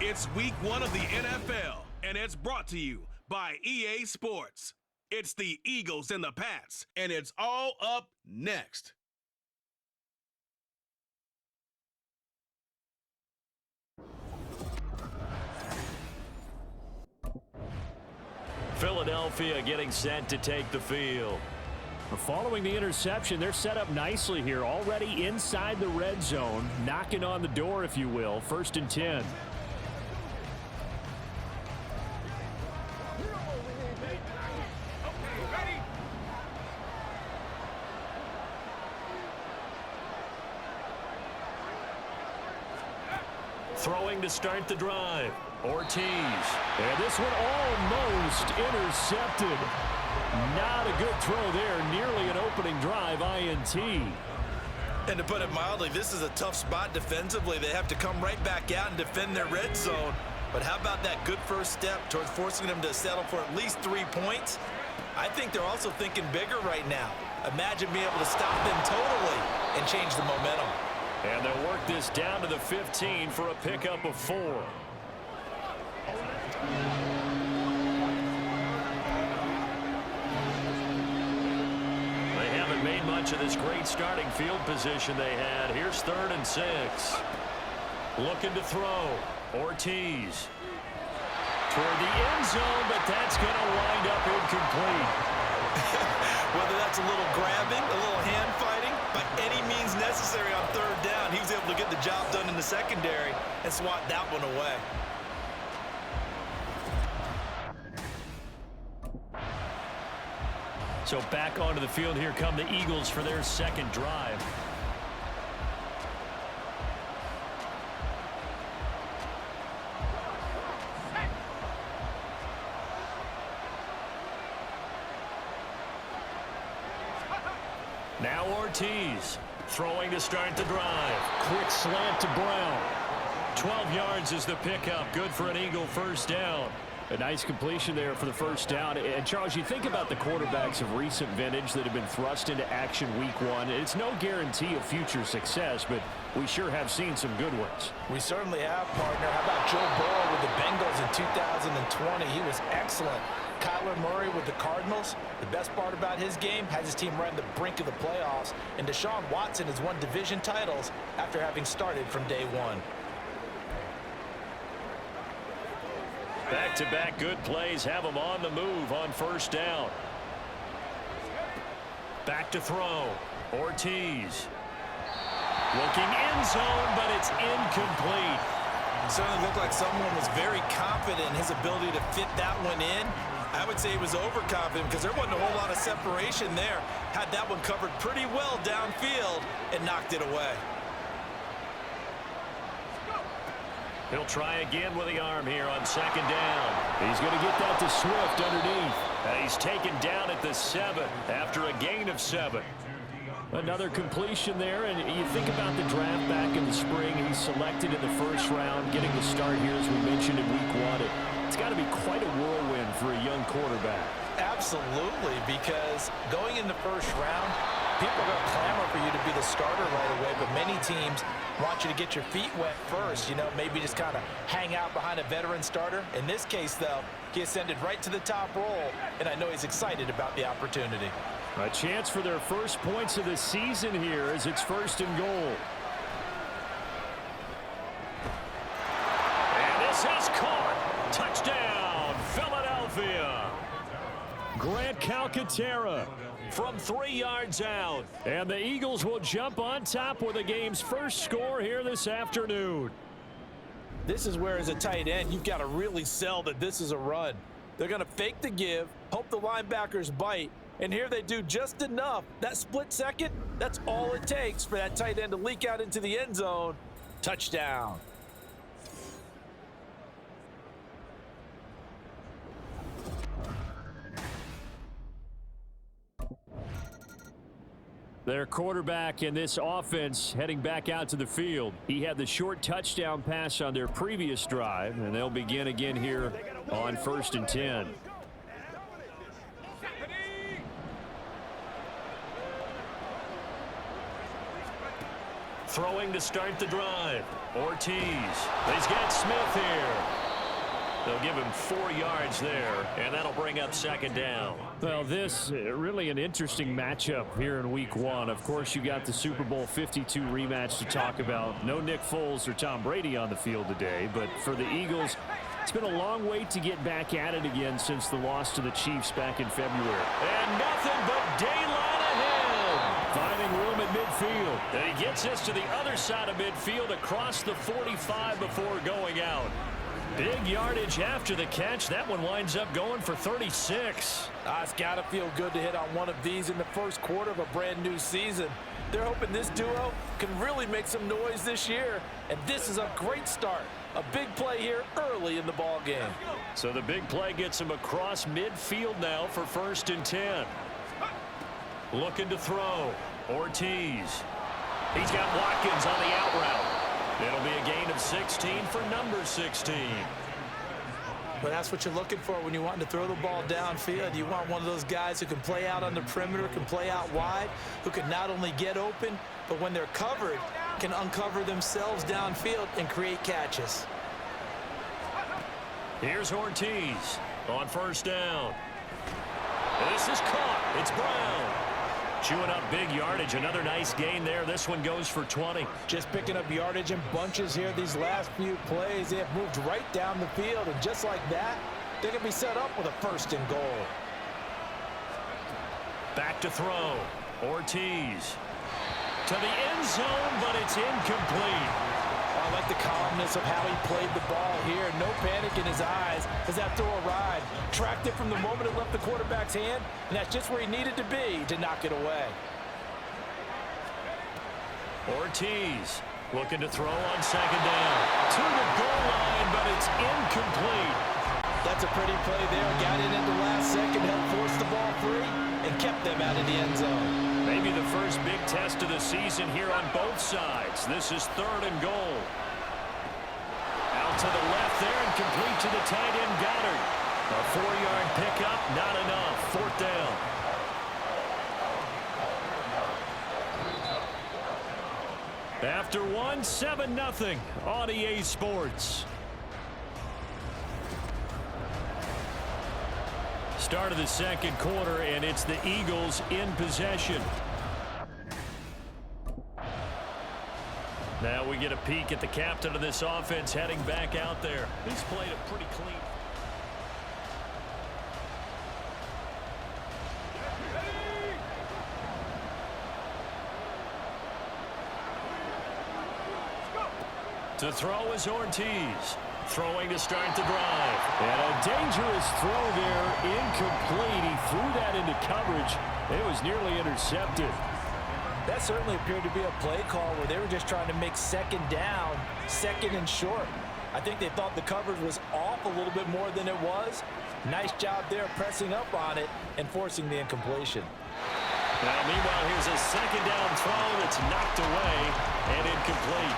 It's week 1 of the NFL, and it's brought to you by EA Sports. It's the Eagles and the Pats, and it's all up next. Philadelphia getting set to take the field. Following the interception, they're set up nicely here, already inside the red zone, knocking on the door, if you will. 1st and 10. Throwing to start the drive, Ortiz. And this one almost intercepted. Not a good throw there. Nearly an opening drive INT. And to put it mildly, this is a tough spot defensively. They have to come right back out and defend their red zone. But how about that good first step towards forcing them to settle for at least 3 points? I think they're also thinking bigger right now. Imagine being able to stop them totally and change the momentum. And they'll work this down to the 15 for a pickup of 4. They haven't made much of this great starting field position they had. Here's 3rd and 6. Looking to throw. Ortiz. Toward the end zone, but that's going to wind up incomplete. Whether that's a little grabbing, a little hand fighting, by any means necessary on 3rd down, he was able to get the job done in the secondary and swat that one away. So back onto the field, here come the Eagles for their 2nd drive. Now Ortiz throwing to start the drive. Quick slant to Brown. 12 yards is the pickup. Good for an Eagle 1st down. A nice completion there for the 1st down. And, Charles, you think about the quarterbacks of recent vintage that have been thrust into action week 1. It's no guarantee of future success, but we sure have seen some good ones. We certainly have, partner. How about Joe Burrow with the Bengals in 2020? He was excellent. Kyler Murray with the Cardinals. The best part about his game has his team right on the brink of the playoffs. And Deshaun Watson has won division titles after having started from day 1. Back-to-back good plays have them on the move on 1st down. Back to throw. Ortiz. Looking end zone, but it's incomplete. It certainly looked like someone was very confident in his ability to fit that one in. I would say he was overconfident because there wasn't a whole lot of separation there. Had that one covered pretty well downfield and knocked it away. He'll try again with the arm here on 2nd down. He's going to get that to Swift underneath. He's taken down at the 7 after a gain of 7. Another completion there, and you think about the draft back in the spring. He's selected in the 1st round, getting the start here, as we mentioned, in week 1. It's got to be quite a whirlwind for a young quarterback. Absolutely, because going in the 1st round, people are going to clamor for you to be the starter right away, but many teams want you to get your feet wet first, maybe just kind of hang out behind a veteran starter. In this case, though, he ascended right to the top role, and I know he's excited about the opportunity. A chance for their first points of the season here as it's 1st and goal. And this is caught. Touchdown, Philadelphia. Grant Calcaterra from 3 yards out. And the Eagles will jump on top with the game's first score here this afternoon. This is where, as a tight end, you've got to really sell that this is a run. They're going to fake the give, hope the linebackers bite, and here they do just enough. That split second, that's all it takes for that tight end to leak out into the end zone. Touchdown. Their quarterback in this offense heading back out to the field. He had the short touchdown pass on their previous drive, and they'll begin again here on 1st and 10. Throwing to start the drive. Ortiz. He's got Smith here. They'll give him 4 yards there, and that'll bring up second down. Well, this really an interesting matchup here in Week 1. Of course, you got the Super Bowl 52 rematch to talk about. No Nick Foles or Tom Brady on the field today, but for the Eagles, it's been a long wait to get back at it again since the loss to the Chiefs back in February. And nothing but daylight ahead. Finding room at midfield. And he gets us to the other side of midfield across the 45 before going out. Big yardage after the catch. That one winds up going for 36. It's got to feel good to hit on one of these in the first quarter of a brand new season. They're hoping this duo can really make some noise this year, and this is a great start. A big play here early in the ball game. So the big play gets him across midfield now for 1st and 10. Looking to throw. Ortiz. He's got Watkins on the out route. It'll be a gain of 16 for number 16. But that's what you're looking for when you want to throw the ball downfield. You want one of those guys who can play out on the perimeter, can play out wide, who can not only get open, but when they're covered, can uncover themselves downfield and create catches. Here's Ortiz on 1st down. This is caught. It's Brown. Chewing up big yardage. Another nice gain there. This one goes for 20. Just picking up yardage in bunches here these last few plays. They have moved right down the field, and just like that, they can be set up with a 1st and goal. Back to throw. Ortiz. To the end zone, but it's incomplete. I like the calmness of how he played the ball here. No panic in his eyes as that throw arrived. Tracked it from the moment it left the quarterback's hand, and that's just where he needed to be to knock it away. Ortiz looking to throw on 2nd down. To the goal line, but it's incomplete. That's a pretty play there. Got in at the last second, helped force the ball free, and kept them out of the end zone. Maybe the first big test of the season here on both sides. This is 3rd and goal. Out to the left there and complete to the tight end Goddard. A 4-yard pickup, not enough. 4th down. After one, 7-0 on EA Sports. Start of the second quarter, and it's the Eagles in possession. Now we get a peek at the captain of this offense heading back out there. He's played a pretty clean. To throw is Ortiz. Throwing to start the drive. And a dangerous throw there. Incomplete. He threw that into coverage. It was nearly intercepted. That certainly appeared to be a play call where they were just trying to make 2nd down, 2nd and short. I think they thought the coverage was off a little bit more than it was. Nice job there pressing up on it and forcing the incompletion. Now, meanwhile, here's a 2nd down throw that's knocked away and incomplete.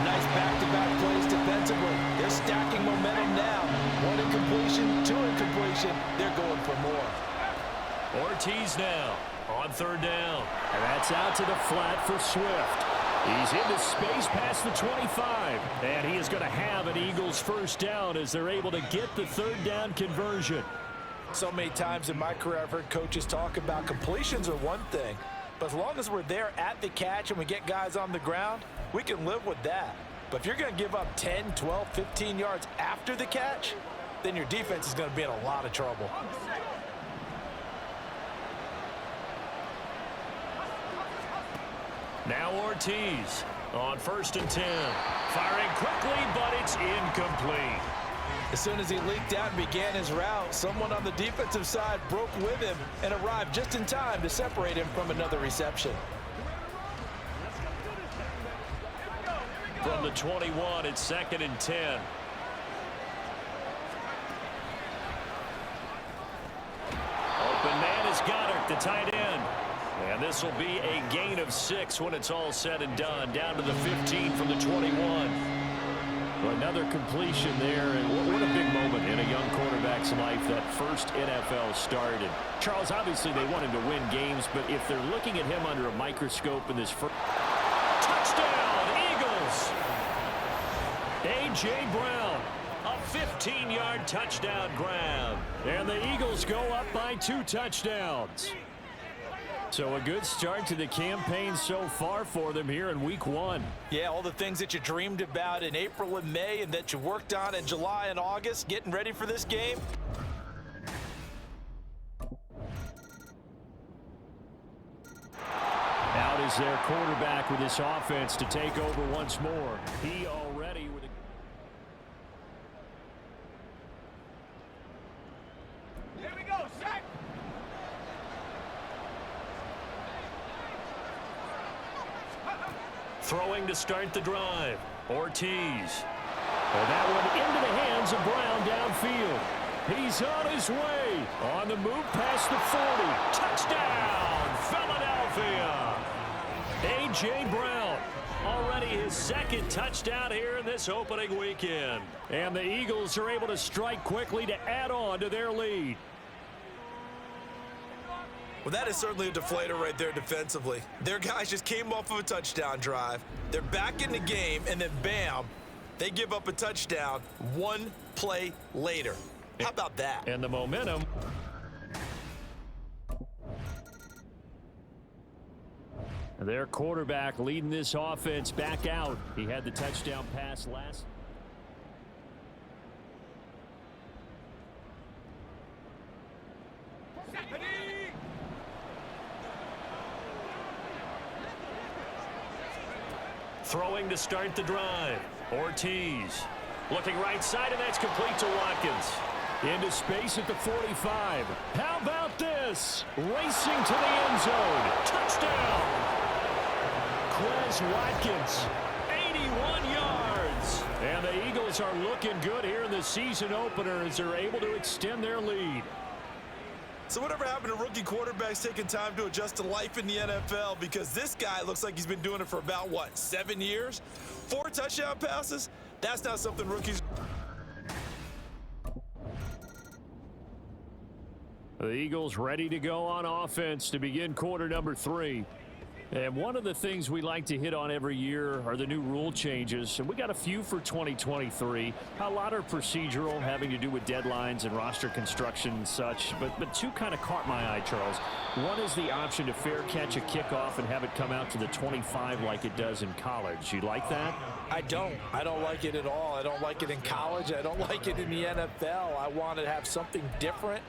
Nice back-to-back plays defensively. They're stacking momentum now. 1 incompletion, 2 incompletion. They're going for more. Ortiz now on 3rd down. And that's out to the flat for Swift. He's into space past the 25. And he is going to have an Eagles 1st down as they're able to get the 3rd down conversion. So many times in my career I've heard coaches talk about completions are one thing. But as long as we're there at the catch and we get guys on the ground, we can live with that. But if you're going to give up 10, 12, 15 yards after the catch, then your defense is going to be in a lot of trouble. Now Ortiz on 1st and 10. Firing quickly, but it's incomplete. As soon as he leaked out and began his route, someone on the defensive side broke with him and arrived just in time to separate him from another reception. From the 21, it's 2nd and 10. Open man is Goddard, the tight end. And this will be a gain of 6 when it's all said and done. Down to the 15 from the 21. Well, another completion there, and what a big moment in a young quarterback's life, that first NFL start. And Charles, obviously they want him to win games, but if they're looking at him under a microscope in this first... Touchdown, Eagles! A.J. Brown, a 15-yard touchdown grab. And the Eagles go up by 2 touchdowns. So a good start to the campaign so far for them here in Week 1. Yeah, all the things that you dreamed about in April and May and that you worked on in July and August, getting ready for this game. Out is their quarterback with this offense to take over once more. He already with a... Here we go, Shaq. Throwing to start the drive. Ortiz. And that one into the hands of Brown downfield. He's on his way. On the move past the 40. Touchdown, Philadelphia. A.J. Brown, already his second touchdown here in this opening weekend. And the Eagles are able to strike quickly to add on to their lead. Well, that is certainly a deflator right there defensively. Their guys just came off of a touchdown drive. They're back in the game, and then bam, they give up a touchdown 1 play later. How about that? And the momentum. Their quarterback leading this offense back out. He had the touchdown pass last. Throwing to start the drive. Ortiz. Looking right side, and that's complete to Watkins. Into space at the 45. How about this? Racing to the end zone. Touchdown! Quez Watkins, 81 yards. And the Eagles are looking good here in the season opener as they're able to extend their lead. So whatever happened to rookie quarterbacks taking time to adjust to life in the NFL? Because this guy looks like he's been doing it for about, what, 7 years? 4 touchdown passes? That's not something rookies... The Eagles ready to go on offense to begin quarter number 3. And one of the things we like to hit on every year are the new rule changes. And we got a few for 2023. A lot are procedural, having to do with deadlines and roster construction and such. But 2 kind of caught my eye, Charles. One is the option to fair catch a kickoff and have it come out to the 25 like it does in college. You like that? I don't like it at all. I don't like it in college. I don't like it in the NFL. I want to have something different.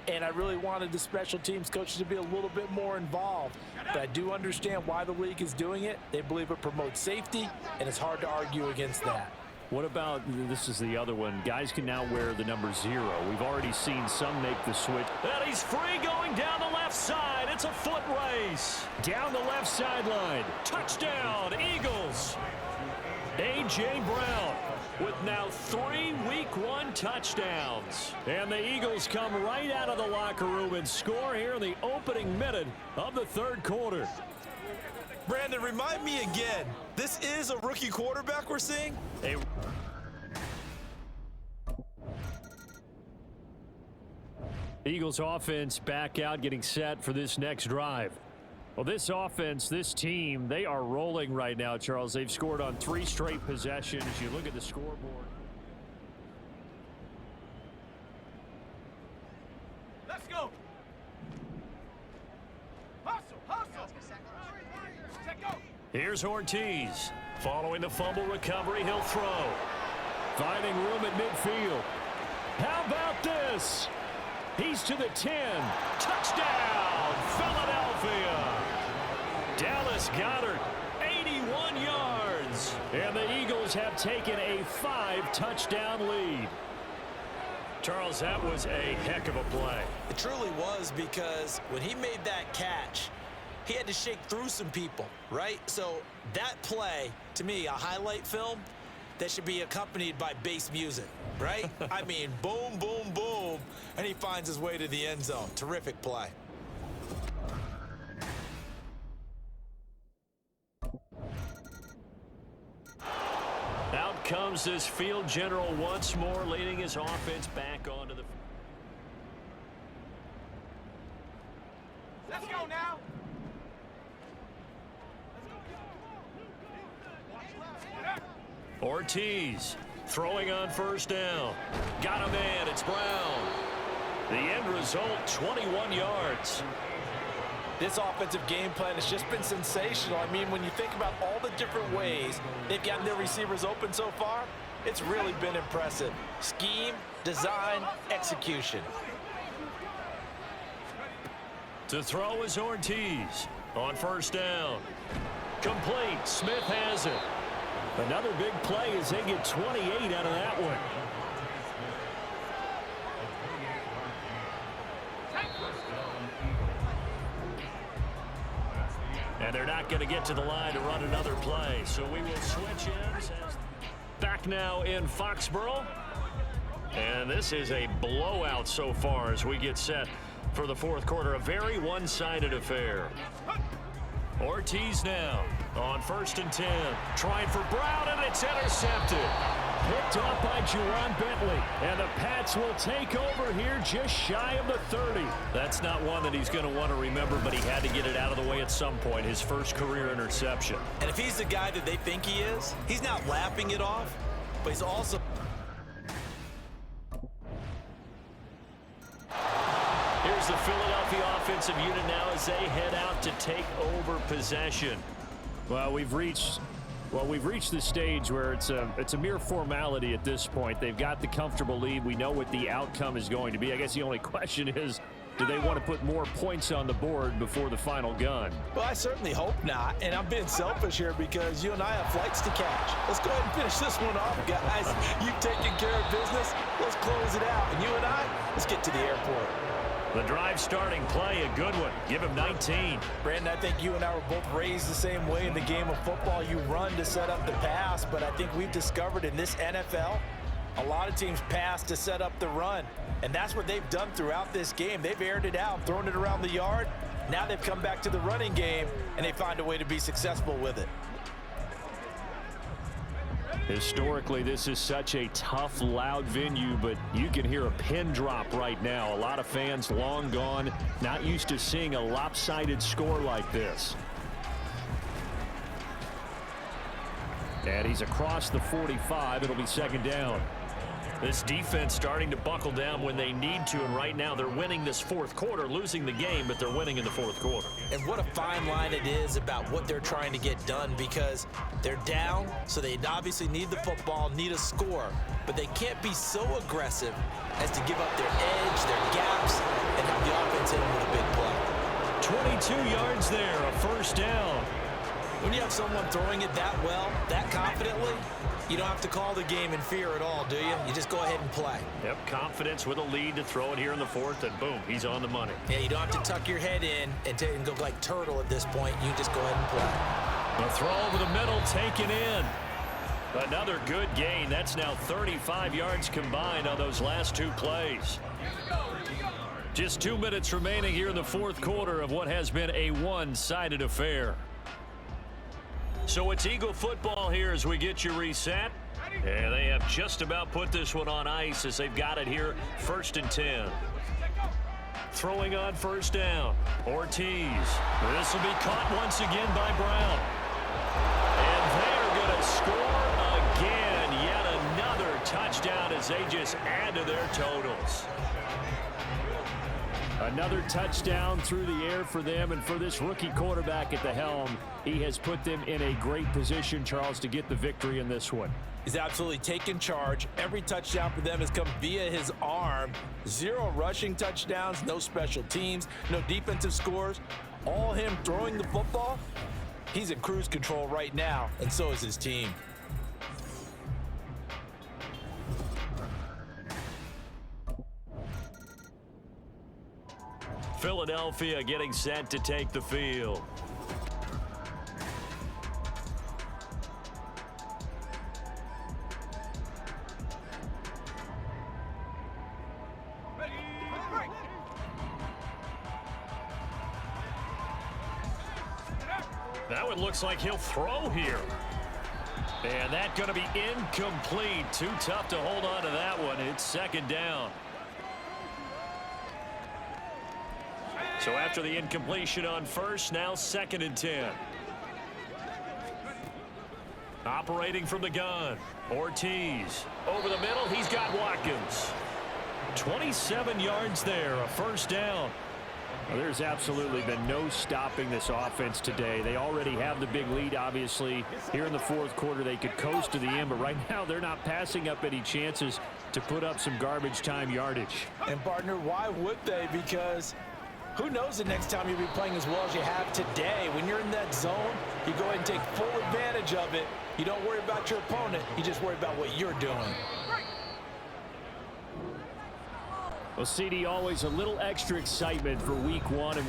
And I really wanted the special teams coaches to be a little bit more involved. But I do understand why the league is doing it. They believe it promotes safety, and it's hard to argue against that. What about, this is the other one, guys can now wear the number 0. We've already seen some make the switch. And he's free going down the left side. It's a foot race. Down the left sideline. Touchdown, Eagles. A.J. Brown with now 3 Week 1 touchdowns. And the Eagles come right out of the locker room and score here in the opening minute of the 3rd quarter. Brandon, remind me again, this is a rookie quarterback we're seeing? Eagles offense back out, getting set for this next drive. Well, this offense, this team, they are rolling right now, Charles. They've scored on 3 straight possessions. You look at the scoreboard. Let's go. Hustle, hustle. Check go. Here's Ortiz. Following the fumble recovery, he'll throw. Finding room at midfield. How about this? He's to the 10. Touchdown, Philadelphia. Dallas Goedert, 81 yards. And the Eagles have taken a 5-touchdown lead. Charles, that was a heck of a play. It truly was, because when he made that catch, he had to shake through some people, right? So that play, to me, a highlight film that should be accompanied by bass music, right? I mean, boom, boom, boom, and he finds his way to the end zone. Terrific play. Out comes this field general once more, leading his offense back onto the... Let's go now. Ortiz throwing on first down. Got a man. It's Brown. The end result, 21 yards. This offensive game plan has just been sensational. I mean, when you think about all the different ways they've gotten their receivers open so far, it's really been impressive. Scheme, design, execution. To throw is Ortiz on first down. Complete. Smith has it. Another big play as they get 28 out of that one. And they're not going to get to the line to run another play. So we will switch ends. Back now in Foxborough. And this is a blowout so far as we get set for the fourth quarter. A very one-sided affair. Ortiz now on 1st and 10. Trying for Brown, and it's intercepted. Picked off by Juwan Bentley. And the Pats will take over here just shy of the 30. That's not one that he's going to want to remember, but he had to get it out of the way at some point. His first career interception. And if he's the guy that they think he is, he's not laughing it off, but he's also... Here's the Philadelphia offensive unit now as they head out to take over possession. Well, we've reached the stage where it's a mere formality at this point. They've got the comfortable lead. We know what the outcome is going to be. I guess the only question is, do they want to put more points on the board before the final gun? Well, I certainly hope not. And I'm being selfish here because you and I have flights to catch. Let's go ahead and finish this one off, guys. You've taken care of business. Let's close it out. And you and I, let's get to the airport. The drive starting play, a good one. Give him 19. Brandon, I think you and I were both raised the same way in the game of football. You run to set up the pass, but I think we've discovered in this NFL, a lot of teams pass to set up the run. And that's what they've done throughout this game. They've aired it out, thrown it around the yard. Now they've come back to the running game, and they find a way to be successful with it. Historically, this is such a tough, loud venue, but you can hear a pin drop right now. A lot of fans long gone, not used to seeing a lopsided score like this. And he's across the 45. It'll be 2nd down. This defense starting to buckle down when they need to, and right now they're winning this fourth quarter, losing the game, but they're winning in the fourth quarter. And what a fine line it is about what they're trying to get done, because they're down, so they obviously need the football, need a score, but they can't be so aggressive as to give up their edge, their gaps, and have the offense in with a big play. 22 yards there, a 1st down. When you have someone throwing it that well, that confidently, you don't have to call the game in fear at all, do you? You just go ahead and play. Yep, confidence with a lead to throw it here in the fourth, and boom, he's on the money. Yeah, you don't have to tuck your head in and go like turtle at this point. You just go ahead and play. A throw over the middle, taken in. Another good gain. That's now 35 yards combined on those last 2 plays. Just 2 minutes remaining here in the fourth quarter of what has been a one-sided affair. So it's Eagle football here as we get you reset. And they have just about put this one on ice as they've got it here, 1st and 10. Throwing on 1st down, Ortiz. This will be caught once again by Brown. And they're going to score again. Yet another touchdown as they just add to their totals. Another touchdown through the air for them, and for this rookie quarterback at the helm, he has put them in a great position, Charles, to get the victory in this one. He's absolutely taken charge. Every touchdown for them has come via his arm. 0 rushing touchdowns, no special teams, no defensive scores. All him throwing the football. He's in cruise control right now, and so is his team. Philadelphia getting set to take the field. That one looks like he'll throw here. And that's going to be incomplete. Too tough to hold on to that one. It's 2nd down. So after the incompletion on 1st, now 2nd and 10. Operating from the gun, Ortiz. Over the middle, he's got Watkins. 27 yards there, a first down. Well, there's absolutely been no stopping this offense today. They already have the big lead, obviously. Here in the fourth quarter, they could coast to the end, but right now they're not passing up any chances to put up some garbage time yardage. And, partner, why would they? Because who knows the next time you'll be playing as well as you have today. When you're in that zone, you go ahead and take full advantage of it. You don't worry about your opponent. You just worry about what you're doing. Well, CD, always a little extra excitement for week one. And